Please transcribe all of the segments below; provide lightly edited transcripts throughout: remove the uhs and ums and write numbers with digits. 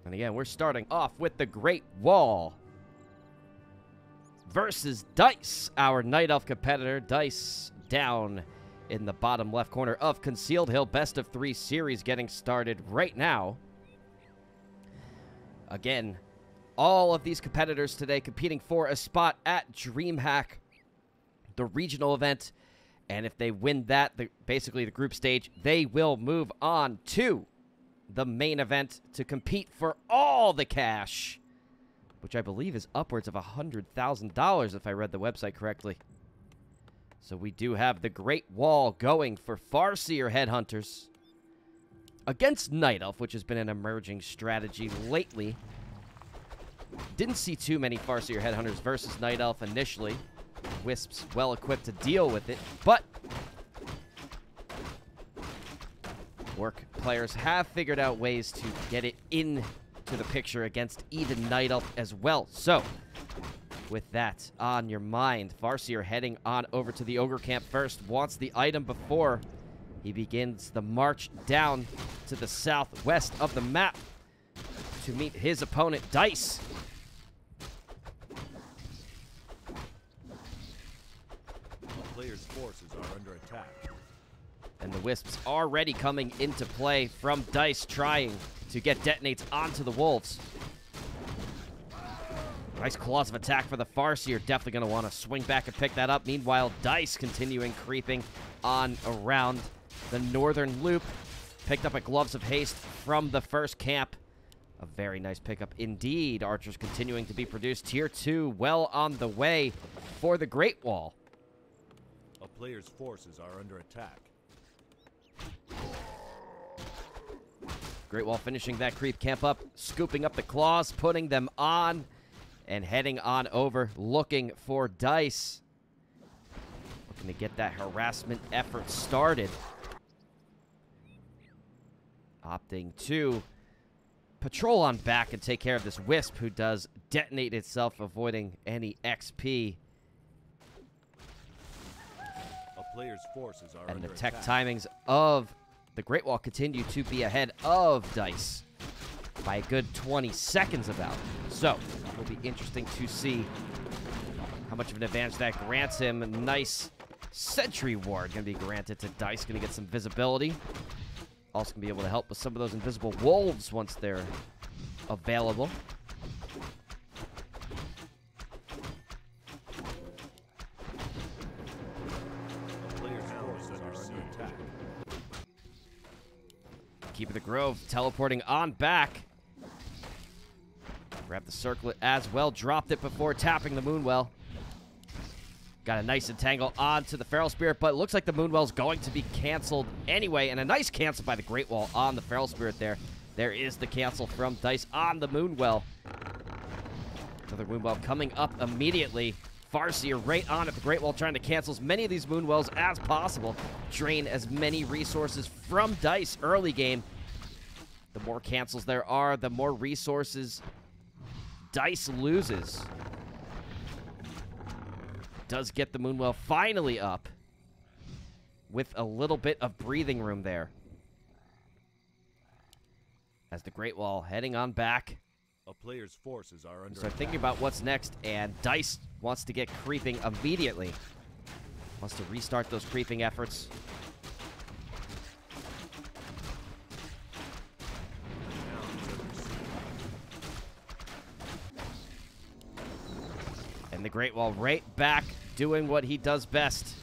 And again, we're starting off with the Great Wall versus Dise, our Night Elf competitor. Dise down in the bottom left corner of Concealed Hill. Best of 3 series getting started right now. Again, all of these competitors today competing for a spot at Dreamhack, the regional event. And if they win that, basically the group stage, they will move on to the main event to compete for all the cash, which I believe is upwards of $100,000 if I read the website correctly. So we do have the Great Wall going for Farseer Headhunters against Night Elf, which has been an emerging strategy lately. Didn't see too many Farseer Headhunters versus Night Elf initially. Wisps well equipped to deal with it, but Orc players have figured out ways to get it into the picture against even Night Elf as well. So, with that on your mind, Farseer heading on over to the Ogre camp first. Wants the item before he begins the march down to the southwest of the map to meet his opponent, Dise. The player's forces are under attack. And the Wisps already coming into play from Dise, trying to get detonates onto the Wolves. Nice claws of attack for the Farseer. Definitely going to want to swing back and pick that up. Meanwhile, Dise continuing creeping on around the northern loop. Picked up a Gloves of Haste from the first camp. A very nice pickup indeed. Archers continuing to be produced. Tier 2 well on the way for the Great Wall. A player's forces are under attack. Great Wall finishing that creep camp up, scooping up the claws, putting them on, and heading on over, looking for Dise. Looking to get that harassment effort started. Opting to patrol on back and take care of this Wisp, who does detonate itself, avoiding any XP. A player's forces are And under the tech attack. timings of the Great Wall continue to be ahead of Dise by a good 20 seconds about. So, it'll be interesting to see how much of an advantage that grants him. A nice Sentry Ward going to be granted to Dise. Going to get some visibility. Also going to be able to help with some of those invisible wolves once they're available. A player's forces are under attack. Keeper the Grove teleporting on back. Grab the circlet as well. Dropped it before tapping the Moonwell. Got a nice entangle onto the Feral Spirit, but it looks like the Moonwell's going to be canceled anyway. And a nice cancel by the Great Wall on the Feral Spirit there. There is the cancel from Dise on the Moonwell. Another Moonwell coming up immediately. Farseer right on at the Great Wall, trying to cancel as many of these Moonwells as possible. Drain as many resources from Dise early game. The more cancels there are, the more resources Dise loses. Does get the Moonwell finally up with a little bit of breathing room there. As the Great Wall heading on back. A player's forces are under So attack. thinking about what's next, and Dise wants to get creeping immediately. Wants to restart those creeping efforts. And the Great Wall right back, doing what he does best.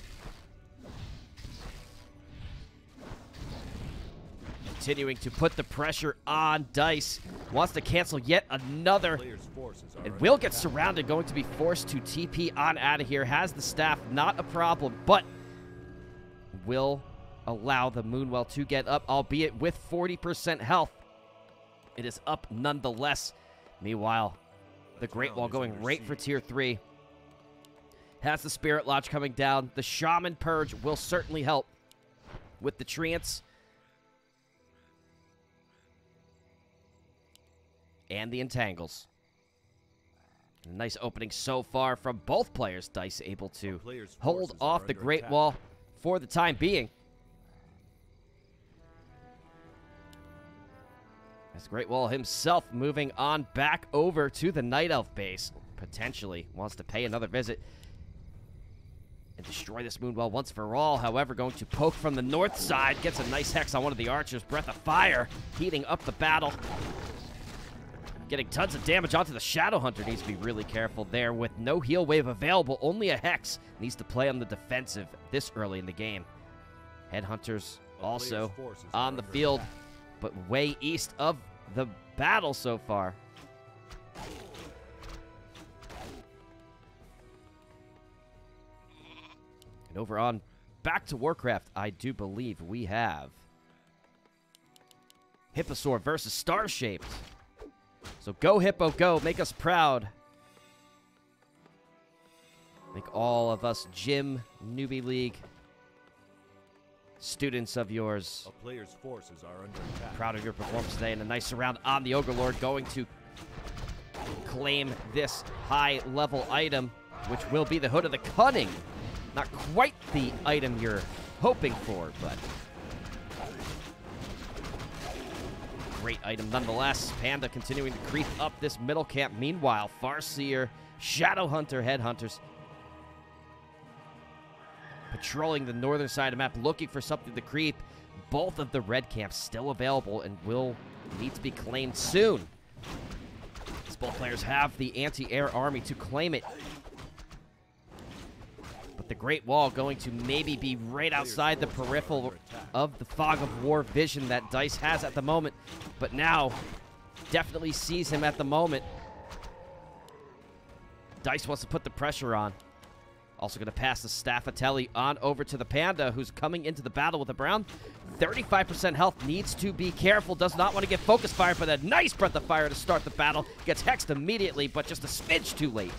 Continuing to put the pressure on Dise. Wants to cancel yet another. Player's forces are And under will get attack. surrounded, going to be forced to TP on out of here. Has the staff, not a problem, but will allow the Moonwell to get up, albeit with 40% health. It is up nonetheless. Meanwhile, the Great Wall going right for tier 3. Has the Spirit Lodge coming down. The Shaman Purge will certainly help with the Treants. And the Entangles. A nice opening so far from both players. Dise able to hold off the Great Wall for the time being. As Great Wall himself moving on back over to the Night Elf base. Potentially wants to pay another visit and destroy this Moonwell once for all. However, going to poke from the north side. Gets a nice hex on one of the archers. Breath of Fire heating up the battle. Getting tons of damage onto the Shadow Hunter. Needs to be really careful there with no heal wave available. Only a hex. Needs to play on the defensive this early in the game. Headhunters also on the field, but way east of the battle so far. And over on Back to Warcraft, I do believe we have Hipposaur versus Star-Shaped. So go Hippo, go. Make us proud. Make all of us Gym Newbie League students of yours A player's forces are under attack. proud of your performance today. And a nice surround on the Ogre Lord, going to claim this high-level item, which will be the Hood of the Cunning. Not quite the item you're hoping for, but great item nonetheless. Panda continuing to creep up this middle camp. Meanwhile, Farseer, Shadow Hunter, Headhunters patrolling the northern side of the map, looking for something to creep. Both of the red camps still available and will need to be claimed soon, as both players have the anti-air army to claim it. But the Great Wall going to maybe be right outside the peripheral of the fog of war vision that Dise has at the moment. But now, definitely sees him at the moment. Dise wants to put the pressure on. Also going to pass the Staffatelli on over to the Panda, who's coming into the battle with a Brown. 35% health, needs to be careful. Does not want to get focus fire, but a nice Breath of Fire to start the battle. Gets hexed immediately, but just a smidge too late.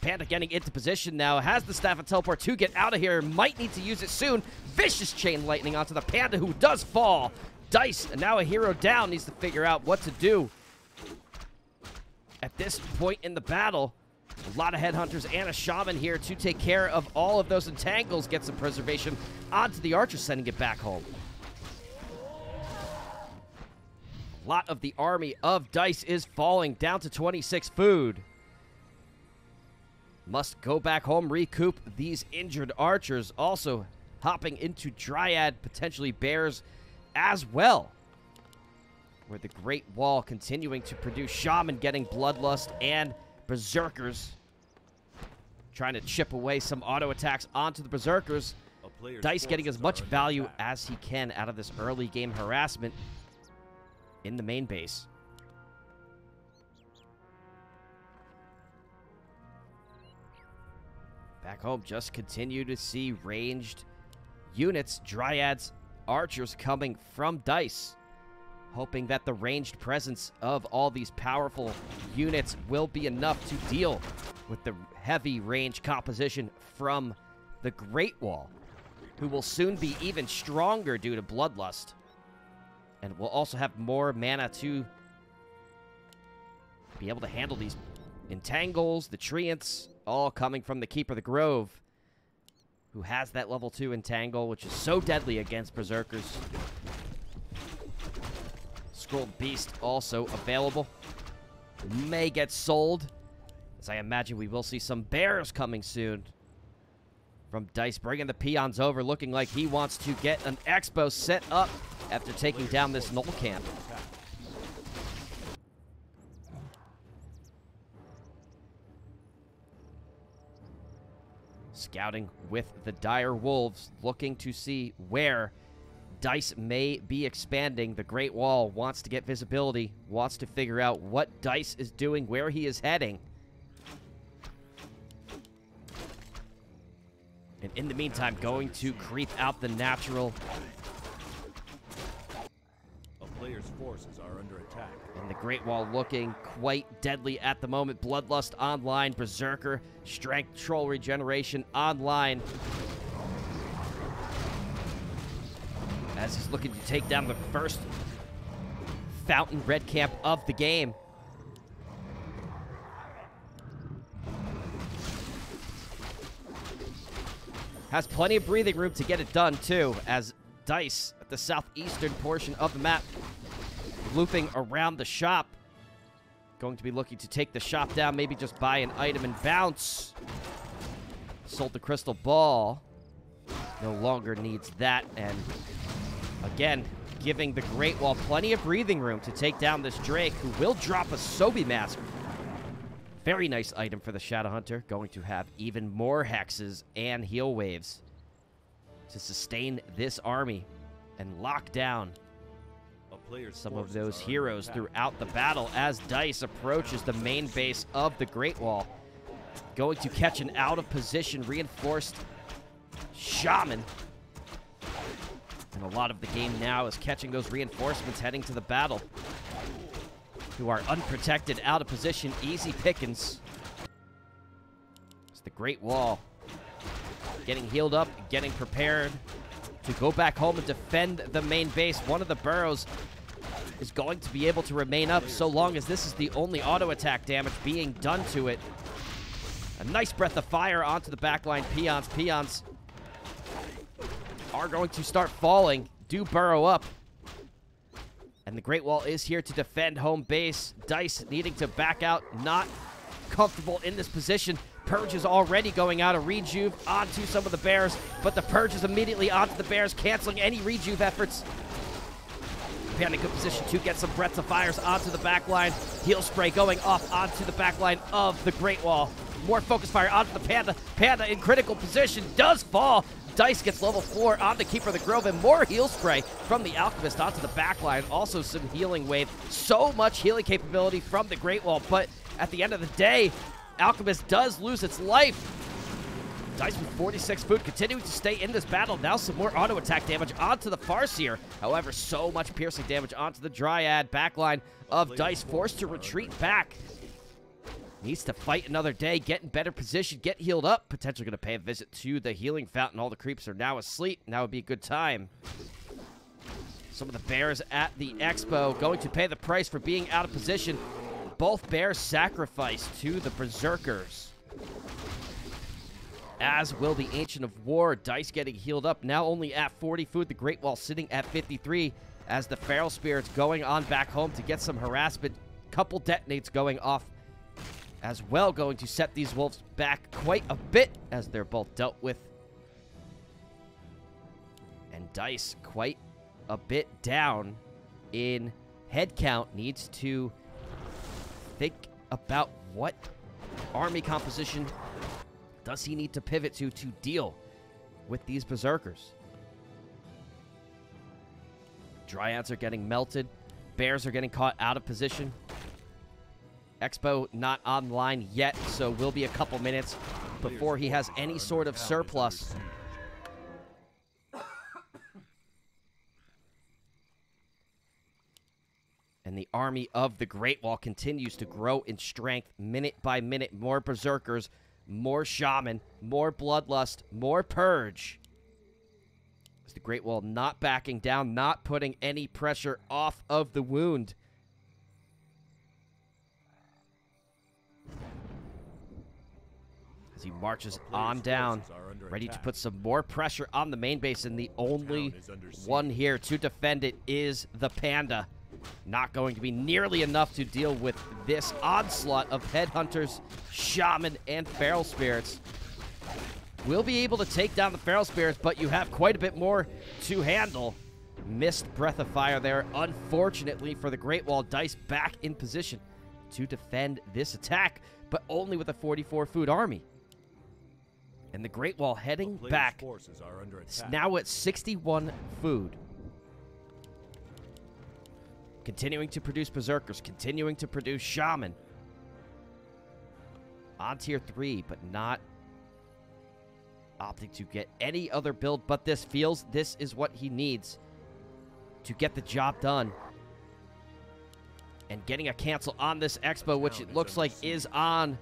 Panda getting into position now. Has the Staff of Teleport to get out of here. Might need to use it soon. Vicious Chain Lightning onto the Panda, who does fall. Dise, and now a hero down, needs to figure out what to do at this point in the battle. A lot of Headhunters and a Shaman here to take care of all of those entangles. Get some preservation onto the Archer, sending it back home. A lot of the army of Dise is falling down to 26 food. Must go back home, recoup these injured archers. Also hopping into Dryad, potentially Bears as well. Where the Great Wall continuing to produce Shaman, getting Bloodlust and Berserkers. Trying to chip away some auto attacks onto the Berserkers. Dise getting as much value as he can out of this early game harassment in the main base. Back home, just continue to see ranged units, Dryads, Archers coming from Dise. Hoping that the ranged presence of all these powerful units will be enough to deal with the heavy range composition from the Great Wall, who will soon be even stronger due to Bloodlust, and will also have more mana to be able to handle these entangles, the treants, all coming from the Keeper of the Grove, who has that level 2 entangle, which is so deadly against Berserkers. Scrolled Beast also available. May get sold, as I imagine we will see some Bears coming soon from Dise, bringing the peons over, looking like he wants to get an Expo set up after taking down this Null camp. Scouting with the Dire Wolves, looking to see where Dise may be expanding. The Great Wall wants to get visibility, wants to figure out what Dise is doing, where he is heading. And in the meantime, going to creep out the natural. A player's forces are under attack. And the Great Wall looking quite deadly at the moment. Bloodlust online, Berserker, Strength, Troll Regeneration online. As he's looking to take down the first Fountain Red Camp of the game. Has plenty of breathing room to get it done, too, as Dise at the southeastern portion of the map looping around the shop. Going to be looking to take the shop down, maybe just buy an item and bounce. Sold the crystal ball. No longer needs that, and again, giving the Great Wall plenty of breathing room to take down this Drake, who will drop a Sobi Mask. Very nice item for the Shadowhunter. Going to have even more hexes and heal waves to sustain this army and lock down some of those heroes throughout the battle as Dise approaches the main base of the Great Wall. Going to catch an out-of-position reinforced Shaman. And a lot of the game now is catching those reinforcements heading to the battle, who are unprotected, out of position, easy pickings. It's the Great Wall getting healed up, getting prepared to go back home and defend the main base. One of the burrows is going to be able to remain up so long as this is the only auto attack damage being done to it. A nice breath of fire onto the backline peons. Peons are going to start falling, do burrow up. And the Great Wall is here to defend home base. Dise needing to back out, not comfortable in this position. Purge is already going out of rejuve onto some of the bears, but the Purge is immediately onto the bears, canceling any rejuve efforts. Panda in good position to get some breaths of fires onto the backline. Heal spray going off onto the backline of the Great Wall. More focus fire onto the Panda. Panda in critical position, does fall. Dise gets level 4 on the Keeper of the Grove, and more heal spray from the Alchemist onto the backline. Also some healing wave. So much healing capability from the Great Wall, but at the end of the day, Alchemist does lose its life. Dise with 46 food, continuing to stay in this battle. Now some more auto attack damage onto the Farseer. However, so much piercing damage onto the Dryad. Backline of Dise forced to retreat back. Needs to fight another day, get in better position, get healed up. Potentially going to pay a visit to the healing fountain. All the creeps are now asleep. Now would be a good time. Some of the bears at the expo going to pay the price for being out of position. Both bears sacrificed to the Berserkers. As will the Ancient of War. Dise getting healed up, now only at 40 food. The Great Wall sitting at 53 as the Feral Spirits going on back home to get some harassment. Couple detonates going off as well, going to set these wolves back quite a bit as they're both dealt with. And Dise quite a bit down in head count. Needs to think about what army composition does he need to pivot to deal with these Berserkers. Dryads are getting melted. Bears are getting caught out of position. Expo not online yet, so will be a couple minutes before he has any sort of surplus. And the army of the Great Wall continues to grow in strength minute by minute. More Berserkers, more Shaman, more Bloodlust, more Purge. As the Great Wall not backing down, not putting any pressure off of the wound. As he marches on down, ready to put some more pressure on the main base, and the only one here to defend it is the Panda. Not going to be nearly enough to deal with this onslaught of Headhunters, Shaman, and Feral Spirits. Will be able to take down the Feral Spirits, but you have quite a bit more to handle. Missed Breath of Fire there, unfortunately for the Great Wall. Dise back in position to defend this attack, but only with a 44 food army. And the Great Wall heading back, now at 61 food. Continuing to produce Berserkers, continuing to produce Shaman. On tier 3, but not opting to get any other build but this. Feels this is what he needs to get the job done. And getting a cancel on this expo, which it looks like is on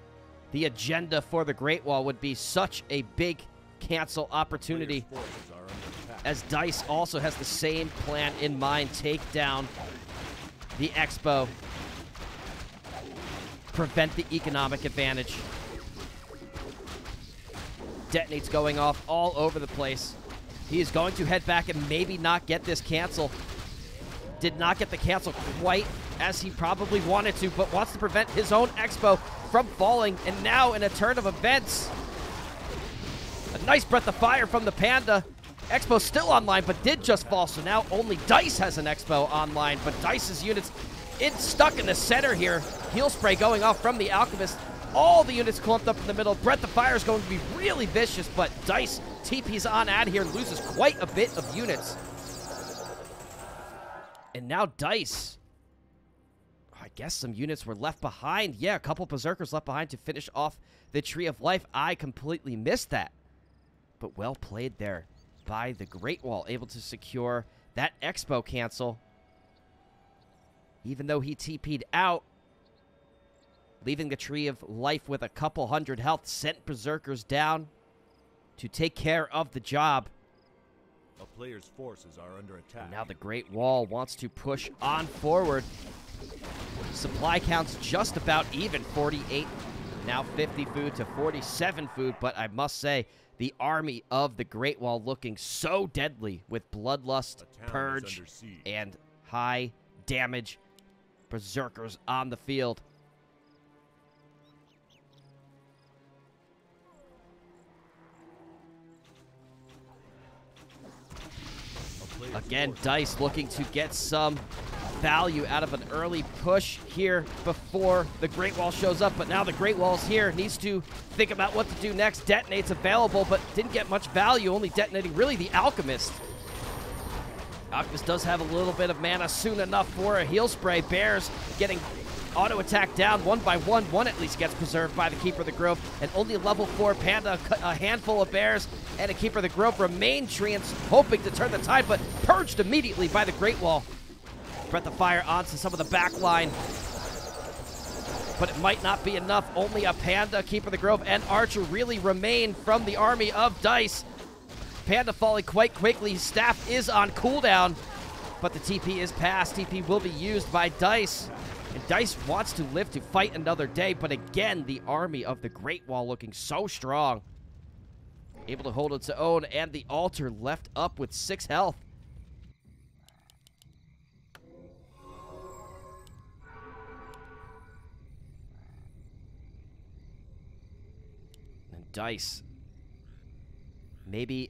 the agenda for the Great Wall, would be such a big cancel opportunity, as Dise also has the same plan in mind. Take down the expo, prevent the economic advantage. Detonates going off all over the place. He is going to head back and maybe not get this cancel. Did not get the cancel quite as he probably wanted to, but wants to prevent his own Expo from falling. And now in a turn of events, a nice breath of fire from the Panda. Expo still online, but did just fall, so now only Dise has an Expo online, but Dice's units stuck in the center here. Heal spray going off from the Alchemist. All the units clumped up in the middle. Breath of Fire is going to be really vicious, but Dise TP's on out here, loses quite a bit of units. And now Dise, I guess some units were left behind. Yeah, a couple Berserkers left behind to finish off the Tree of Life. I completely missed that. But well played there by the Great Wall, able to secure that Expo cancel. Even though he TP'd out, leaving the Tree of Life with a couple hundred health, sent Berserkers down to take care of the job. A player's forces are under attack. And now the Great Wall wants to push on forward. Supply count's just about even, 48, now 50 food to 47 food, but I must say, the army of the Great Wall looking so deadly with Bloodlust, Purge, and high damage Berserkers on the field. Again, Dise looking to get some value out of an early push here before the Great Wall shows up, but now the Great Wall's here, needs to think about what to do next. Detonate's available, but didn't get much value, only detonating really the Alchemist. Alchemist does have a little bit of mana soon enough for a heal spray. Bears getting auto attack down one by one. One at least gets preserved by the Keeper of the Grove, and only a level 4 Panda, a handful of Bears, and a Keeper of the Grove remain treants, hoping to turn the tide, but purged immediately by the Great Wall. Breath of Fire onto some of the back line, but it might not be enough. Only a Panda, Keeper of the Grove, and Archer really remain from the army of Dise. Panda falling quite quickly. Staff is on cooldown, but the TP is passed. TP will be used by Dise. And Dise wants to live to fight another day, but again, the army of the Great Wall looking so strong. Able to hold its own, and the altar left up with 6 health. And Dise maybe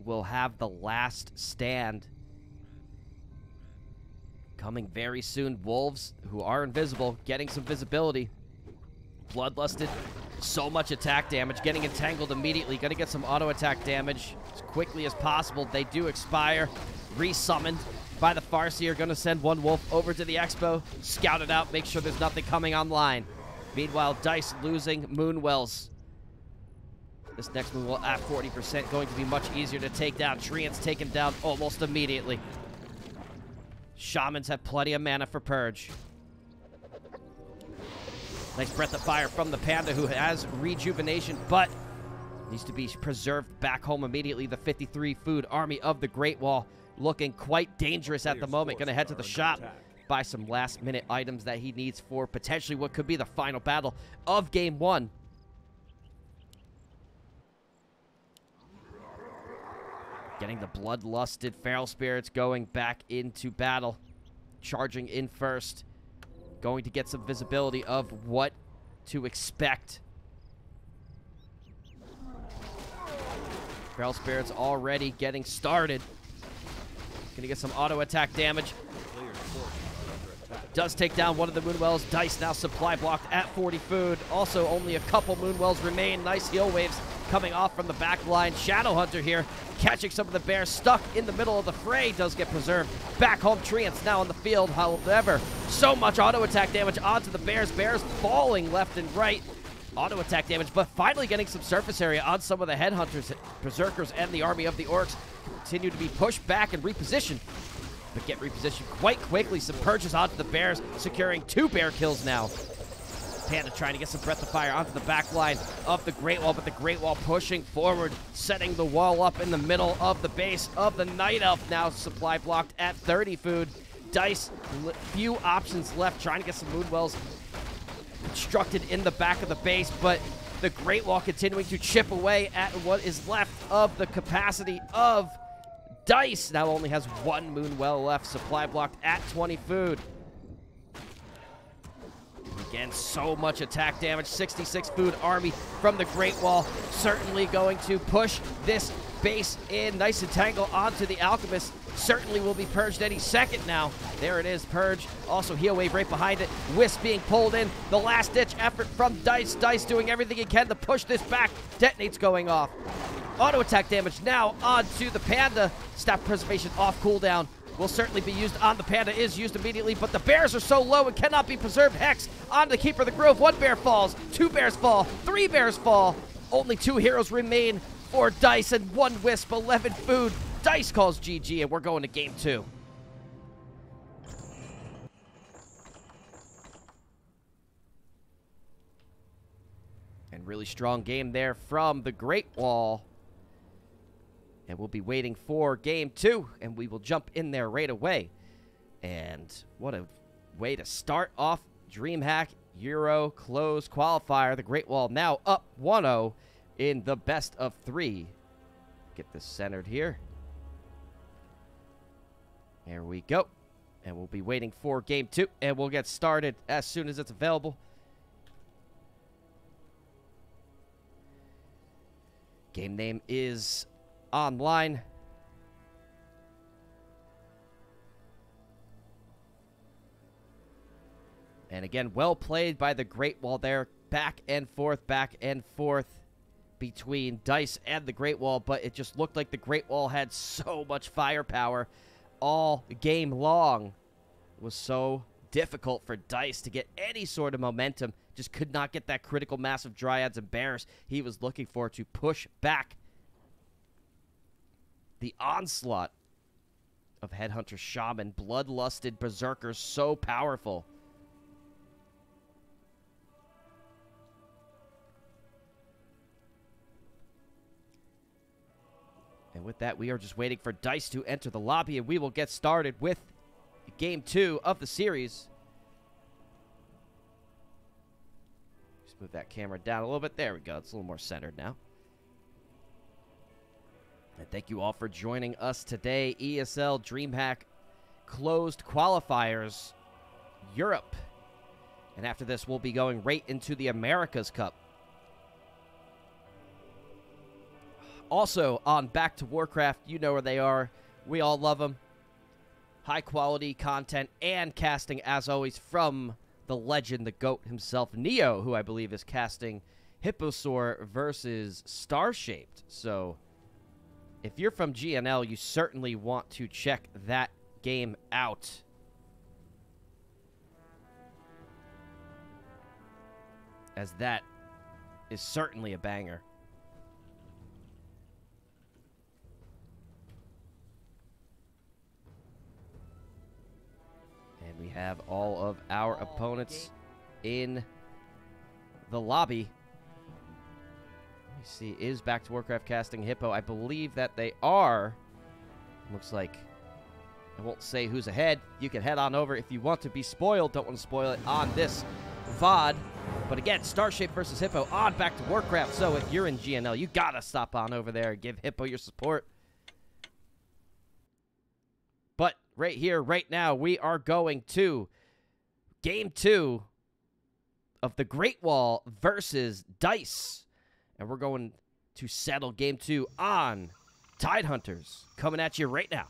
will have the last stand coming very soon. Wolves, who are invisible, getting some visibility. Bloodlusted, so much attack damage, getting entangled immediately. Gonna get some auto attack damage as quickly as possible. They do expire. Resummoned by the Farseer. Gonna send one wolf over to the Expo, scout it out, make sure there's nothing coming online. Meanwhile, Dise losing Moonwells. This next Moonwell at 40%, going to be much easier to take down. Treants taken down almost immediately. Shamans have plenty of mana for Purge. Nice Breath of Fire from the Panda, who has Rejuvenation, but needs to be preserved back home immediately. The 53 food army of the Great Wall looking quite dangerous at the moment. Going to head to the shop, buy some last-minute items that he needs for potentially what could be the final battle of Game 1. Getting the Bloodlusted Feral Spirits going back into battle. Charging in first. Going to get some visibility of what to expect. Feral Spirits already getting started. Gonna get some auto attack damage. Does take down one of the Moonwells. Dise now supply blocked at 40 food. Also, only a couple Moonwells remain. Nice heal waves coming off from the back line. Shadowhunter here, catching some of the Bears stuck in the middle of the fray. Does get preserved. Back home, Treants now on the field. However, so much auto attack damage onto the Bears. Bears falling left and right. Auto attack damage, but finally getting some surface area on some of the Headhunters, Berserkers, and the army of the Orcs. Continue to be pushed back and repositioned, but get repositioned quite quickly. Some Purges onto the Bears, securing 2 Bear kills now. Panda trying to get some Breath of Fire onto the back line of the Great Wall, but the Great Wall pushing forward, setting the wall up in the middle of the base of the Night Elf. Now supply blocked at 30 food. Dise, few options left, trying to get some Moonwells constructed in the back of the base, but the Great Wall continuing to chip away at what is left of the capacity of Dise now only has 1 moon well left. Supply blocked at 20 food. Again, so much attack damage. 66 food army from the Great Wall. Certainly going to push this base in. Nice and tangle onto the Alchemist. Certainly will be purged any second now. There it is, purge. Also heal wave right behind it. Wisp being pulled in. The last ditch effort from Dise. Dise doing everything he can to push this back. Detonates going off. Auto attack damage now onto the Panda. Staff preservation off cooldown. Will certainly be used on the Panda, is used immediately, but the bears are so low and cannot be preserved. Hex on the Keeper of the Grove. 1 bear falls, 2 bears fall, 3 bears fall. Only 2 heroes remain for Dise and 1 Wisp, 11 food. Dise calls GG, and we're going to game 2. And really strong game there from the Great Wall. And we'll be waiting for game 2, and we will jump in there right away. And what a way to start off Dreamhack Euro Closed Qualifier. The Great Wall now up 1-0 in the best of 3. Get this centered here. There we go. And we'll be waiting for game 2, and we'll get started as soon as it's available. Game name is online. And again, well played by the Great Wall there. Back and forth between Dise and the Great Wall, but it just looked like the Great Wall had so much firepower all game long. It was so difficult for Dise to get any sort of momentum. Just could not get that critical mass of Dryads and Bears he was looking for to push back the onslaught of Headhunter Shaman. Bloodlusted Berserkers, so powerful. And with that, we are just waiting for Dise to enter the lobby, and we will get started with game 2 of the series. Just move that camera down a little bit. There we go. It's a little more centered now. And thank you all for joining us today. ESL Dreamhack Closed Qualifiers Europe. And after this, we'll be going right into the America's Cup. Also on Back to Warcraft, you know where they are. We all love them. High quality content and casting, as always, from the legend, the GOAT himself, Neo, who I believe is casting Hipposaur versus Star-Shaped. So if you're from GNL, you certainly want to check that game out. As that is certainly a banger. And we have all of our opponents in the lobby. See, is Back to Warcraft casting Hippo? I believe that they are. Looks like, I won't say who's ahead. You can head on over if you want to be spoiled. Don't want to spoil it on this VOD. But again, Starshape versus Hippo on Back to Warcraft. So if you're in GNL, you gotta stop on over there and give Hippo your support. But right here, right now, we are going to game 2 of the Great Wall versus Dise. And we're going to settle game 2 on Tidehunters. Coming at you right now.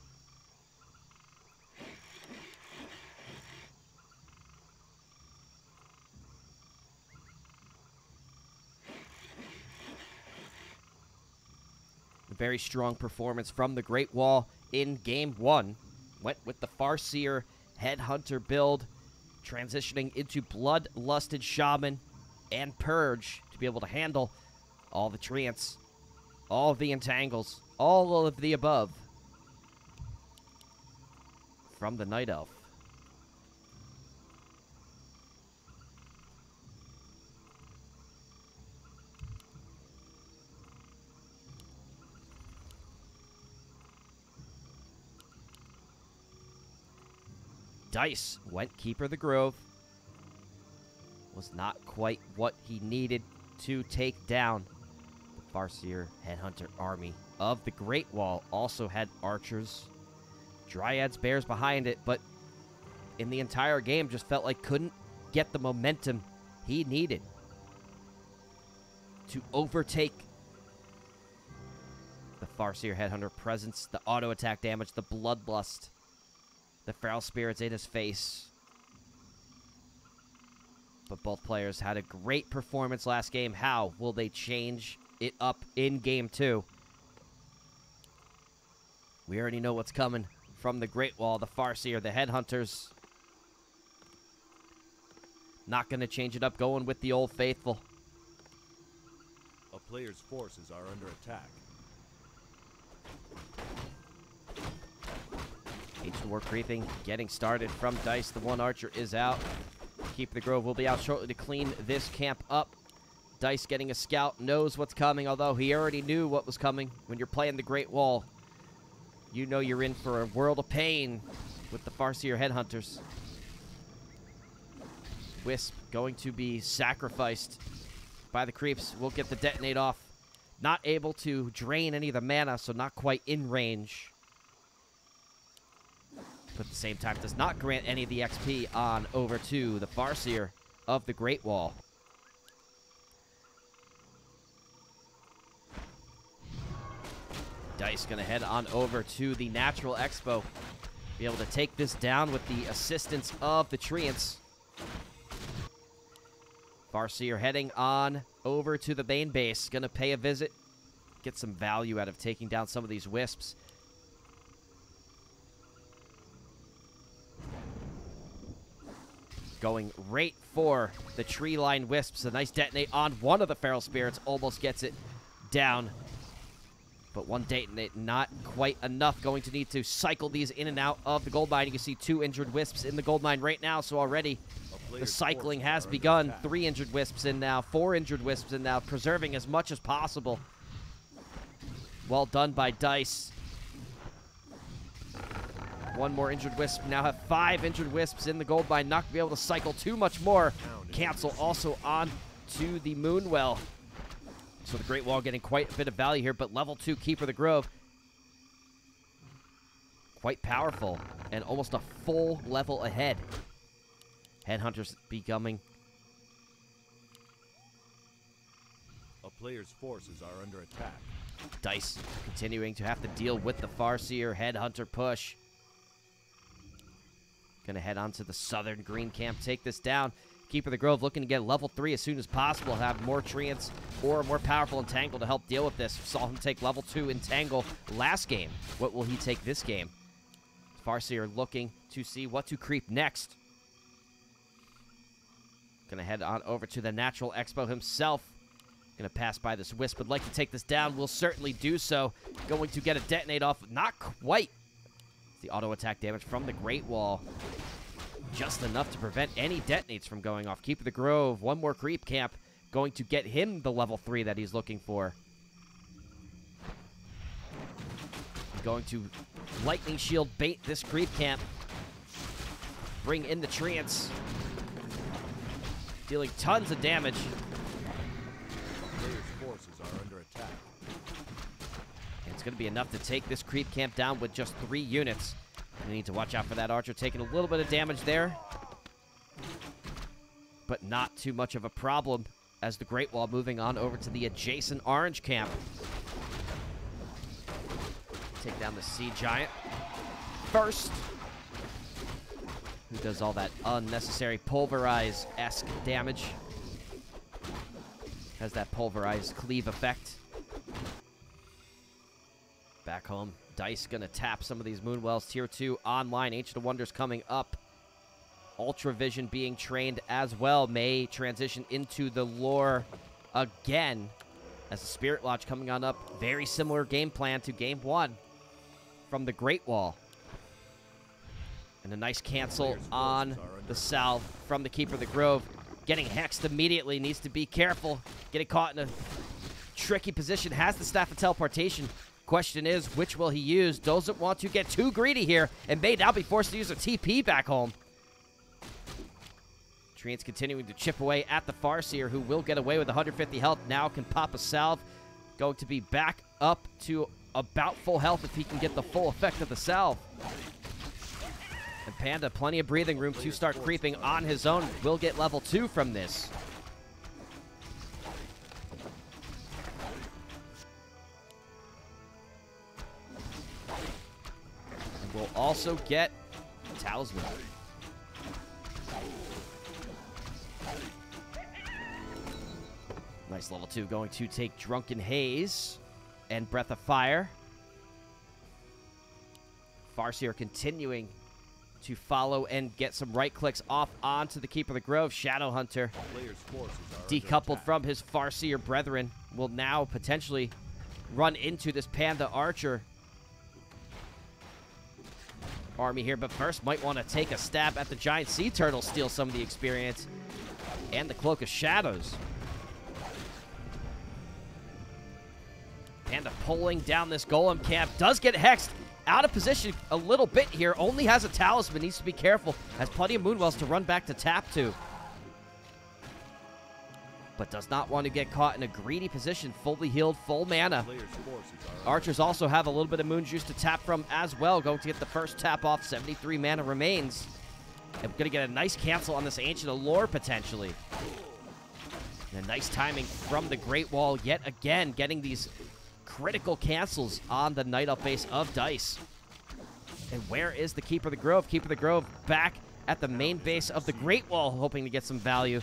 A very strong performance from the Great Wall in game 1. Went with the Farseer Headhunter build, transitioning into Bloodlusted Shaman and Purge to be able to handle all the treants, all of the entangles, all of the above from the Night Elf. Dise went Keeper of the Grove. Was not quite what he needed to take down the Farseer Headhunter army of the Great Wall also had archers, dryads, bears behind it, but in the entire game just felt like couldn't get the momentum he needed to overtake the Farseer Headhunter presence, the auto attack damage, the bloodlust, the feral spirits in his face. But both players had a great performance last game. How will they change it up in game 2? We already know what's coming from the Great Wall, the Farseer, the Headhunters. Not going to change it up, going with the Old Faithful. A player's forces are under attack. H4 creeping, getting started from Dise. The one archer is out. Keep the Grove will be out shortly to clean this camp up. Dise getting a scout, knows what's coming, although he already knew what was coming. When you're playing the Great Wall, you know you're in for a world of pain with the Farseer Headhunters. Wisp going to be sacrificed by the creeps. Will get the detonate off. Not able to drain any of the mana, so not quite in range. But at the same time, does not grant any of the XP on over to the Farseer of the Great Wall. Dise going to head on over to the Natural Expo. Be able to take this down with the assistance of the Treants. Farseer heading on over to the main base. Going to pay a visit. Get some value out of taking down some of these Wisps. Going right for the tree line Wisps. A nice detonate on one of the feral spirits. Almost gets it down. But one detonate, not quite enough. Going to need to cycle these in and out of the gold mine. You can see 2 injured Wisps in the gold mine right now. So already the cycling has begun. 3 injured Wisps in now. 4 injured Wisps in now. Preserving as much as possible. Well done by Dise. 1 more injured Wisp. Now have 5 injured Wisps in the gold mine. Not going to be able to cycle too much more. Cancel also on to the Moonwell. So the Great Wall getting quite a bit of value here, but level 2 Keeper of the Grove. Quite powerful, and almost a full level ahead. Headhunters becoming. A player's forces are under attack. Dise continuing to have to deal with the Farseer Headhunter push. Gonna head on to the southern green camp, take this down. Keeper of the Grove looking to get level 3 as soon as possible, have more Treants or more powerful Entangle to help deal with this. Saw him take level 2 Entangle last game. What will he take this game? Farseer looking to see what to creep next. Gonna head on over to the Natural Expo himself. Gonna pass by this Wisp, would like to take this down, will certainly do so. Going to get a detonate off, not quite. The auto attack damage from the Great Wall. Just enough to prevent any detonates from going off. Keep the Grove, 1 more creep camp, going to get him the level 3 that he's looking for. Going to lightning shield bait this creep camp. Bring in the Treants. Dealing tons of damage. Player's forces are under attack. And it's going to be enough to take this creep camp down with just 3 units. We need to watch out for that archer taking a little bit of damage there. But not too much of a problem as the Great Wall moving on over to the adjacent orange camp. Take down the Sea Giant first. Who does all that unnecessary pulverize-esque damage. Has that pulverized cleave effect. Back home. Dise gonna tap some of these Moonwells. Tier 2 online. Ancient of Wonders coming up. Ultra Vision being trained as well. May transition into the lore again. As the Spirit Lodge coming on up. Very similar game plan to game 1 from the Great Wall. And a nice cancel on the salve from the Keeper of the Grove. Getting hexed immediately. Needs to be careful. Getting caught in a tricky position. Has the Staff of Teleportation. Question is, which will he use? Doesn't want to get too greedy here, and may now be forced to use a TP back home. Treants continuing to chip away at the Farseer, who will get away with 150 health. Now can pop a salve. Going to be back up to about full health if he can get the full effect of the salve. And Panda, plenty of breathing room to start creeping on his own. Will get level 2 from this. And we'll also get Talisman. Nice level 2 going to take Drunken Haze and Breath of Fire. Farseer continuing to follow and get some right clicks off onto the Keeper of the Grove. Shadow Hunter, decoupled from his Farseer brethren, will now potentially run into this Panda Archer army here, but first might want to take a stab at the Giant Sea Turtle, steal some of the experience, and the Cloak of Shadows. Panda pulling down this Golem camp, does get hexed. Out of position a little bit here. Only has a Talisman. Needs to be careful. Has plenty of Moonwells to run back to tap to. But does not want to get caught in a greedy position. Fully healed, full mana. Archers also have a little bit of Moon Juice to tap from as well. Going to get the first tap off. 73 mana remains. And we're going to get a nice cancel on this Ancient Allure potentially. And a nice timing from the Great Wall yet again. Getting these critical cancels on the Night Elf base of Dise. And where is the Keeper of the Grove? Keeper of the Grove back at the main base of the Great Wall, hoping to get some value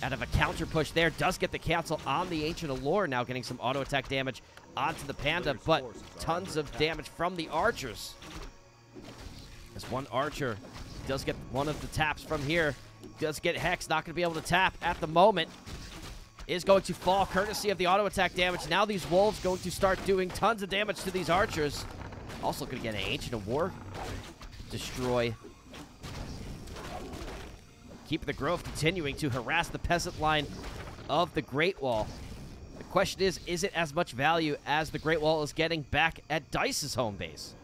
out of a counter push there. Does get the cancel on the Ancient Allure, now getting some auto attack damage onto the Panda, but tons of damage from the Archers. As one Archer does get one of the taps from here. Does get Hex, not going to be able to tap at the moment. Is going to fall courtesy of the auto attack damage. Now these wolves going to start doing tons of damage to these archers. Also going to get an Ancient of War destroy. Keep the Grove continuing to harass the peasant line of the Great Wall. The question is it as much value as the Great Wall is getting back at Dice's home base?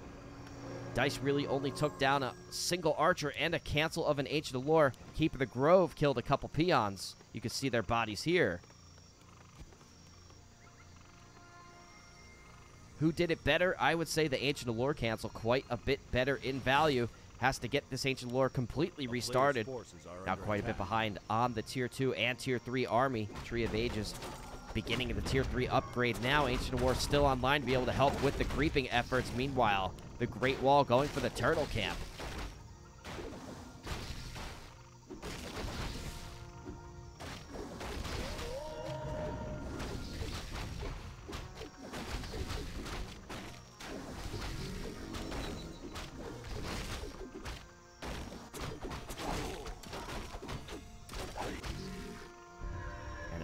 Dise really only took down a single archer and a cancel of an Ancient Allure. Keeper of the Grove killed a couple peons. You can see their bodies here. Who did it better? I would say the Ancient Allure cancel quite a bit better in value. Has to get this Ancient Allure completely restarted. Now quite a bit behind on the Tier 2 and Tier 3 army. Tree of Ages. Beginning of the Tier 3 upgrade now. Ancient Allure still online to be able to help with the creeping efforts. Meanwhile, the Great Wall going for the Turtle Camp.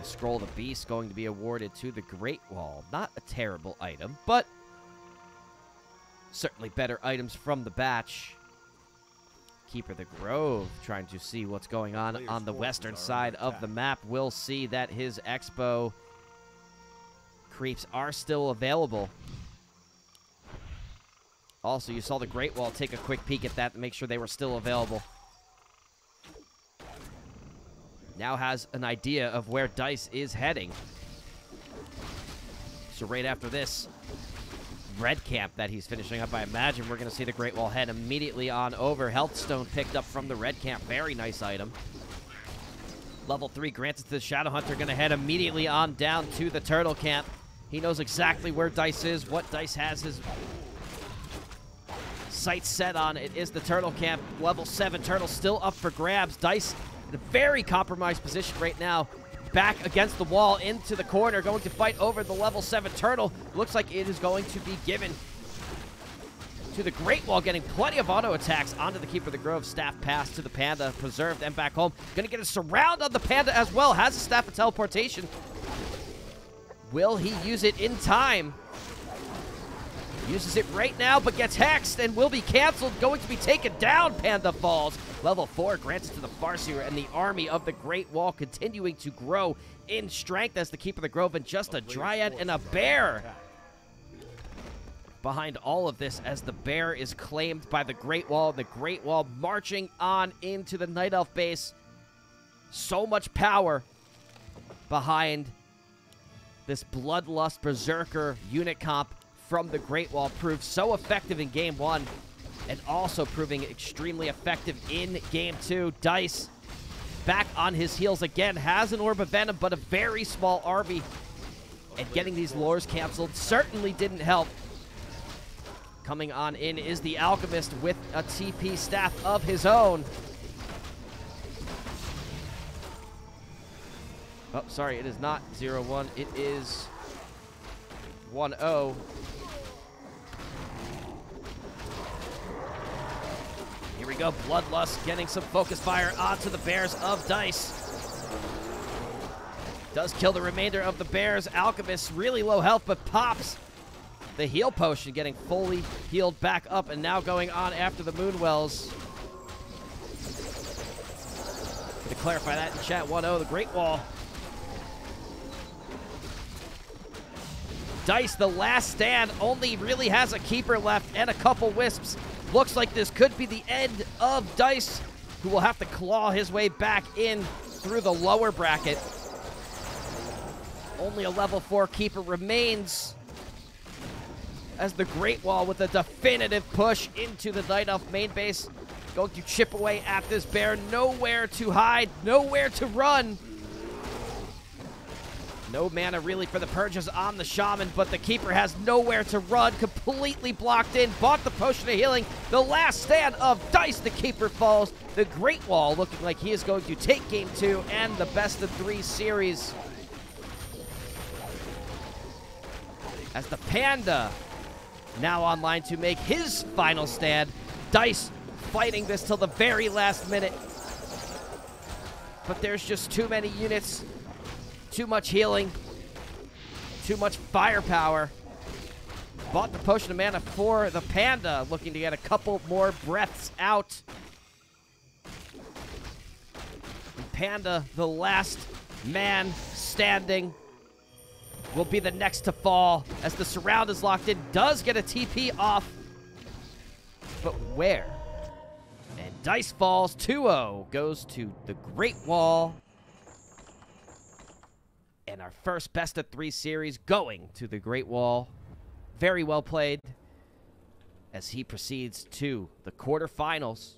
Scroll the Beast going to be awarded to the Great Wall. Not a terrible item, but certainly better items from the batch. Keeper of the Grove trying to see what's going on the western side of the map. We'll see that his Expo creeps are still available. Also, you saw the Great Wall take a quick peek at that to make sure they were still available. Now has an idea of where Dise is heading. So right after this red camp that he's finishing up, I imagine we're going to see the Great Wall head immediately on over. Health Stone picked up from the red camp. Very nice item. Level 3 granted to the Shadow Hunter. Going to head immediately on down to the Turtle Camp. He knows exactly where Dise is, what Dise has his sights set on. It is the Turtle Camp. Level 7 Turtle still up for grabs. Dise in a very compromised position right now. Back against the wall, into the corner, going to fight over the level 7 Turtle. Looks like it is going to be given to the Great Wall, getting plenty of auto attacks onto the Keeper of the Grove. Staff pass to the Panda, preserved and back home. Going to get a surround on the Panda as well. Has a Staff of Teleportation. Will he use it in time? Uses it right now, but gets hexed and will be canceled. Going to be taken down. Panda falls. Level 4 granted to the Farseer, and the army of the Great Wall continuing to grow in strength as the Keeper of the Grove and just a Dryad and a Bear behind all of this as the Bear is claimed by the Great Wall. The Great Wall marching on into the Night Elf base. So much power behind this Bloodlust Berserker unit comp from the Great Wall proved so effective in Game 1 and also proving extremely effective in Game 2. Dise back on his heels again, has an Orb of Venom, but a very small Arby. And getting these lures canceled certainly didn't help. Coming on in is the Alchemist with a TP staff of his own. Oh, sorry, it is not 0-1. It is 1-0. Here we go, Bloodlust getting some focus fire onto the Bears of Dise. Does kill the remainder of the Bears. Alchemist really low health, but pops the heal potion, getting fully healed back up, and now going on after the Moonwells. To clarify that in chat, 1-0, the Great Wall. Dise, the last stand, only really has a keeper left and a couple wisps. Looks like this could be the end of Dise, who will have to claw his way back in through the lower bracket. Only a level 4 keeper remains as the Great Wall with a definitive push into the Night Elf main base. Going to chip away at this bear. Nowhere to hide, nowhere to run. No mana really for the purges on the Shaman, but the Keeper has nowhere to run. Completely blocked in, bought the potion of healing. The last stand of Dise, the Keeper falls. The Great Wall looking like he is going to take Game 2 and the best of 3 series. As the Panda now online to make his final stand. Dise fighting this till the very last minute. But there's just too many units, too much healing, too much firepower. Bought the potion of mana for the Panda, looking to get a couple more breaths out. And Panda, the last man standing, will be the next to fall as the surround is locked in. Does get a TP off, but where? And Dise falls. 2-0 goes to the Great Wall. And our first best of 3 series going to the Great Wall. Very well played as he proceeds to the quarterfinals.